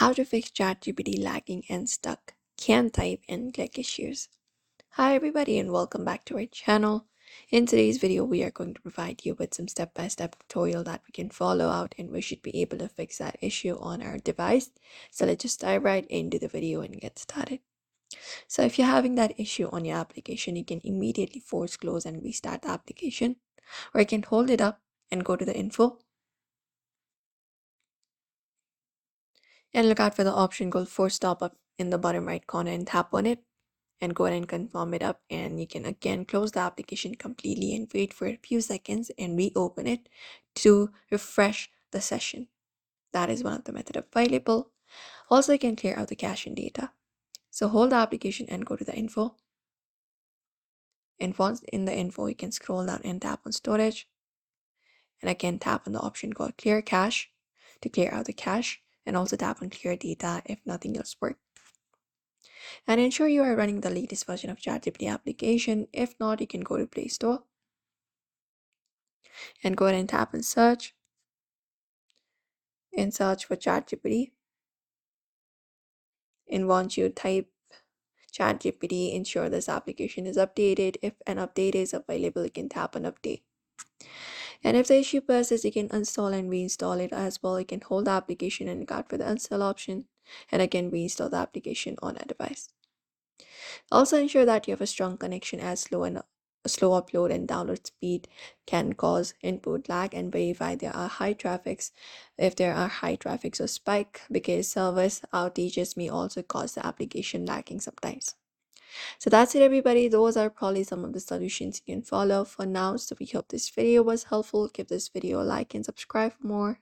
How to fix ChatGPT lagging and stuck. Can't type and click issues. Hi everybody and welcome back to our channel. In today's video, we are going to provide you with some step-by-step tutorial that we can follow out and we should be able to fix that issue on our device. So let's just dive right into the video and get started. So if you're having that issue on your application, you can immediately force close and restart the application, or you can hold it up and go to the info and look out for the option called force stop up in the bottom right corner and tap on it and go ahead and confirm it up, and you can again close the application completely and wait for a few seconds and reopen it to refresh the session. That is one of the method available. Also, you can clear out the cache and data. So hold the application and go to the info, and once in the info you can scroll down and tap on storage, and again tap on the option called clear cache to clear out the cache, and also tap on clear data if nothing else works. And ensure you are running the latest version of ChatGPT application. If not, you can go to Play Store and go ahead and tap on search and search for ChatGPT. And once you type ChatGPT, ensure this application is updated. If an update is available, you can tap on update. And if the issue persists, you can uninstall and reinstall it as well. You can hold the application and look out for the uninstall option, and again reinstall the application on a device. Also ensure that you have a strong connection, as slow upload and download speed can cause input lag, and verify there are high traffics. If there are high traffics or spike, because service outages may also cause the application lagging sometimes. So that's it everybody. Those are probably some of the solutions you can follow for now. So we hope this video was helpful. Give this video a like and subscribe for more.